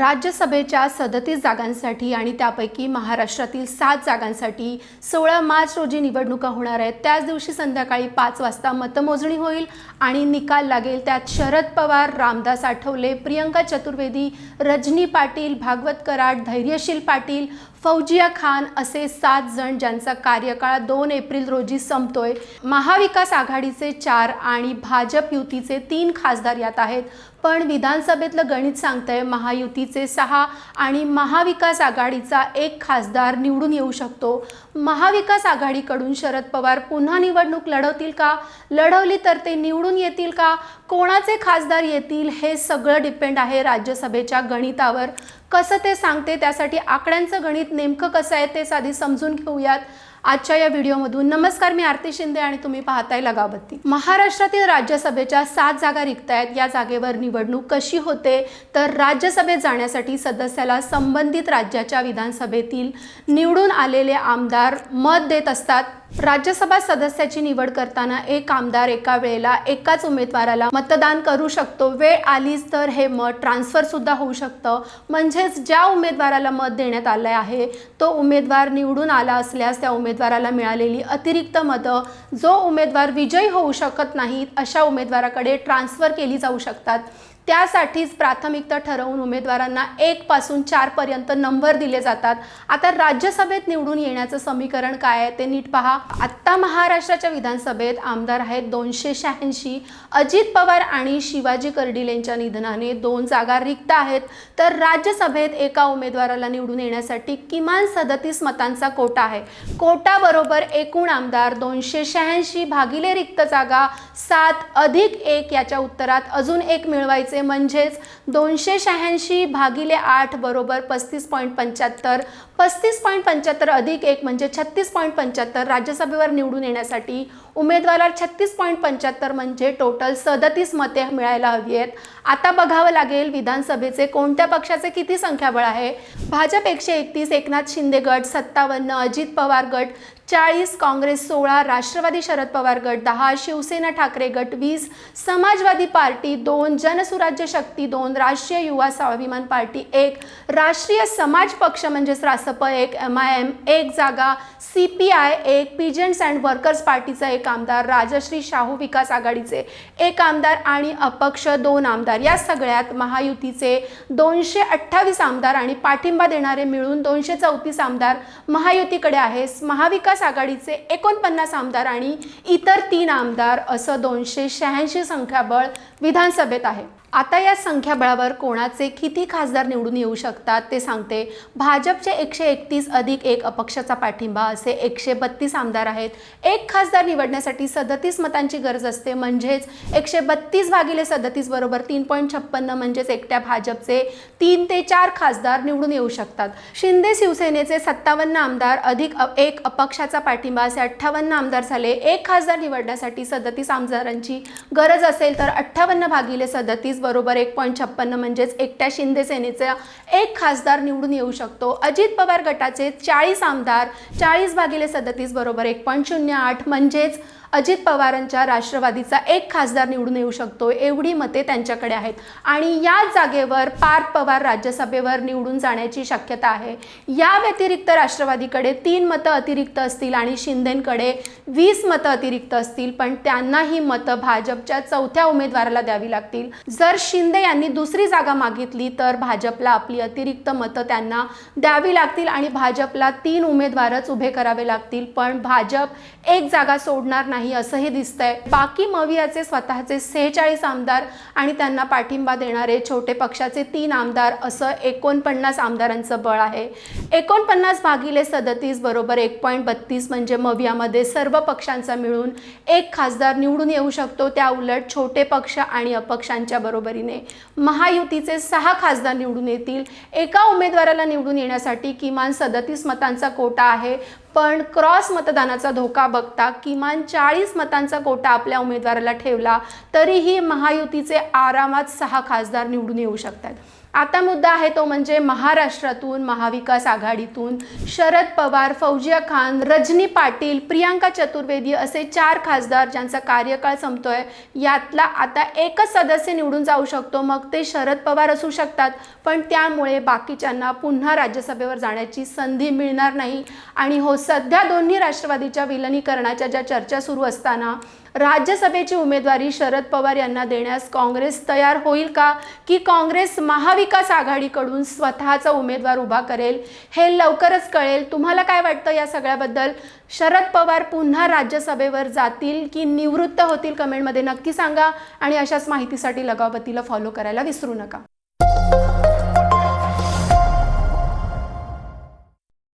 राज्यसभेच्या 37 जागांसाठी आणि त्यापैकी महाराष्ट्रातील 7 जागांसाठी 16 मार्च रोजी निवडणुका होणार आहेत। त्याच दिवशी संध्याकाळी 5 वाजता मतमोजणी होईल आणि निकाल लागेल। त्यात शरद पवार, रामदास आठवले, प्रियंका चतुर्वेदी, रजनी पाटील, भागवत कराड, धैर्यशील पाटील, फौजिया खान असे 7 जण ज्यांचा कार्यकाळ 2 एप्रिल रोजी संपतोय। महाविकास आघाडीचे 4 आणि भाजप युतीचे 3 खासदार यात आहेत। पण विधानसभेतलं गणित सांगतंय महायुतीचे 6 आणि महाविकास आघाडीचा 1 खासदार निवडून येऊ शकतो। महाविकास आघाडीकडून शरद पवार पुन्हा निवडणूक लढवतील का? लढवली तर ते निवडून येतील का? कोणाचे खासदार येतील हे सगळं डिपेंड आहे राज्यसभेच्या गणितावर। कसं ते सांगते त्यासाठी आकड्यांचं गणित नेमकं कसं आहे ते साधी समजून घेऊयात आजच्या या व्हिडिओमधून। नमस्कार, मी आरती शिंदे आणि तुम्ही पाहताय लगावती। महाराष्ट्रातील राज्यसभेच्या 7 जागा रिक्त आहेत। या जागेवर निवडणूक कशी होते तर राज्यसभेत जाण्यासाठी सदस्याला संबंधित राज्याच्या विधानसभेतील निवडून आलेले आमदार मत देत असतात। राज्यसभा सदस्याची निवड करताना एक आमदार एका वेळेला एकाच उमेदवाराला मतदान करू शकतो। वेळ आलीच तर हे मत ट्रान्सफर सुद्धा होऊ शकतं। म्हणजेच ज्या उमेदवाराला मत देण्यात आले आहे तो उमेदवार निवडून आला असल्यास त्या उमेदवाराला मिळालेली अतिरिक्त मतं जो उमेदवार विजयी होऊ शकत नाहीत अशा उमेदवाराकडे ट्रान्सफर केली जाऊ शकतात। त्यासाठीच प्राथमिकता ठरवून उमेदवारांना 1 पासून 4 पर्यंत नंबर दिले जातात। आता राज्यसभेत निवडून येण्याचं समीकरण काय आहे ते नीट पहा। आता महाराष्ट्राच्या विधानसभेत आमदार आहेत 286। अजित पवार आणि शिवाजी कर्डिल यांच्या निधनाने 2 जागा रिक्त आहेत। तर राज्यसभेत एका उमेदवाराला निवडून येण्यासाठी किमान 37 मतांचा कोटा आहे। कोटा बरोबर एकूण आमदार 286 भागिले रिक्त जागा 7 अधिक 1 याच्या उत्तरात अजून 1 मिळवायचे म्हणजेच 286 भागिले 8 बरोबर 35.75। 35.75 अधिक 1 म्हणजे 36.75। राज्यसभेवर निवडून येण्यासाठी उमेदवाराला 36.75 म्हणजे टोटल 37 मते मिळायला हवी आहेत। आता बघावं लागेल विधानसभेचे कोणत्या पक्षाचे किती संख्याबळ आहे। भाजप 131, एकनाथ शिंदे गट 57, अजित पवार गट 40, काँग्रेस 16, राष्ट्रवादी शरद पवार गट 10, शिवसेना ठाकरे गट 20, समाजवादी पार्टी 2, जनसुराज्य शक्ती 2, राष्ट्रीय युवा स्वाभिमान पार्टी 1, राष्ट्रीय समाज पक्ष म्हणजेच रासप 1, MIM 1 जागा, CPI 1, पिजन्स अँड वर्कर्स पार्टीचा 1 आमदार, राजश्री शाहू विकास आघाडीचे 1 आमदार आणि अपक्ष 2 आमदार। या सगळ्यात महायुतीचे 228 आमदार आणि पाठिंबा देणारे मिळून 234 आमदार महायुतीकडे आहे। महाविकास आघाडीचे 49 आमदार आणि इतर 3 आमदार असं 286 संख्याबळ विधानसभेत आहे। आता या संख्याबळावर कोणाचे किती खासदार निवडून येऊ शकतात ते सांगते। भाजपचे 131 अधिक 1 अपक्षाचा पाठिंबा असे 132 आमदार आहेत। 1 खासदार निवडण्यासाठी 37 मतांची गरज असते म्हणजेच 132 भागिले 37 बरोबर 3.56 म्हणजेच एकट्या भाजपचे 3 ते 4 खासदार निवडून येऊ शकतात। शिंदे शिवसेनेचे 57 आमदार अधिक 1 अपक्षाचा पाठिंबा असे 58 आमदार झाले। 1 खासदार निवडण्यासाठी 37 आमदारांची गरज असेल तर 58 भागिले 37 बरोबर 1.56 म्हणजेच एकट्या शिंदे सेनेचा 1 खासदार निवडून येऊ शकतो। अजित पवार गटाचे 40 आमदार 40 भागिले 37 बरोबर 1.08 म्हणजेच अजित पवारांच्या राष्ट्रवादीचा 1 खासदार निवडून येऊ शकतो। एवढी मते त्यांच्याकडे आहेत आणि या जागेवर पार्थ पवार राज्यसभेवर निवडून जाण्याची शक्यता आहे। या व्यतिरिक्त राष्ट्रवादीकडे 3 मतं अतिरिक्त असतील आणि शिंदेंकडे 20 मतं अतिरिक्त असतील, पण त्यांना ही मतं भाजपच्या 4थ्या उमेदवाराला द्यावी लागतील। जर शिंदे यांनी दुसरी जागा मागितली तर भाजपला आपली अतिरिक्त मतं त्यांना द्यावी लागतील आणि भाजपला 3 उमेदवारच उभे करावे लागतील, पण भाजप 1 जागा सोडणार नाही असंही दिसतंय। बाकी मवियाचे स्वतःचे 46 आमदार आणि त्यांना पाठिंबा देणारे छोटे पक्षाचे 3 आमदार असं 49 आमदारांचं बळ आहे। 49 भागिले 37 बरोबर 1.32 म्हणजे मवियामध्ये सर्व पक्षांचा मिळून 1 खासदार निवडून येऊ शकतो। त्या उलट छोटे पक्ष आणि अपक्षांच्या बरोबरीने महायुतीचे 6 खासदार निवडून येतील। एका उमेदवाराला निवडून येण्यासाठी किमान 37 मतांचा कोटा आहे, पण क्रॉस मतदानाचा धोका बघता किमान 40 मतांचा कोटा आपल्या उमेदवाराला ठेवला तरीही महायुतीचे आरामात 6 खासदार निवडून येऊ शकतात। आता मुद्दा आहे तो म्हणजे महाराष्ट्रातून महाविकास आघाडीतून शरद पवार, फौजिया खान, रजनी पाटील, प्रियांका चतुर्वेदी असे 4 खासदार ज्यांचा कार्यकाळ संपतोय, यातला आता एकच सदस्य निवडून जाऊ शकतो. मग ते शरद पवार असू शकतात, पण त्यामुळे बाकीच्यांना पुन्हा राज्यसभेवर जाण्याची संधी मिळणार नाही. आणि हो, सध्या दोन्ही राष्ट्रवादीच्या विलिनीकरणाच्या ज्या चर्चा सुरू असताना राज्यसभेची उमेदवारी शरद पवार यांना देण्यास काँग्रेस तयार होईल का, की काँग्रेस महाविकास आघाडीकडून स्वतःचा उमेदवार उभा करेल, हे लवकरच कळेल. तुम्हाला काय वाटतं या सगळ्याबद्दल? शरद पवार पुन्हा राज्यसभेवर जातील की निवृत्त होतील? कमेंटमध्ये नक्की सांगा. आणि अशाच माहितीसाठी लगावतीला फॉलो करायला विसरू नका.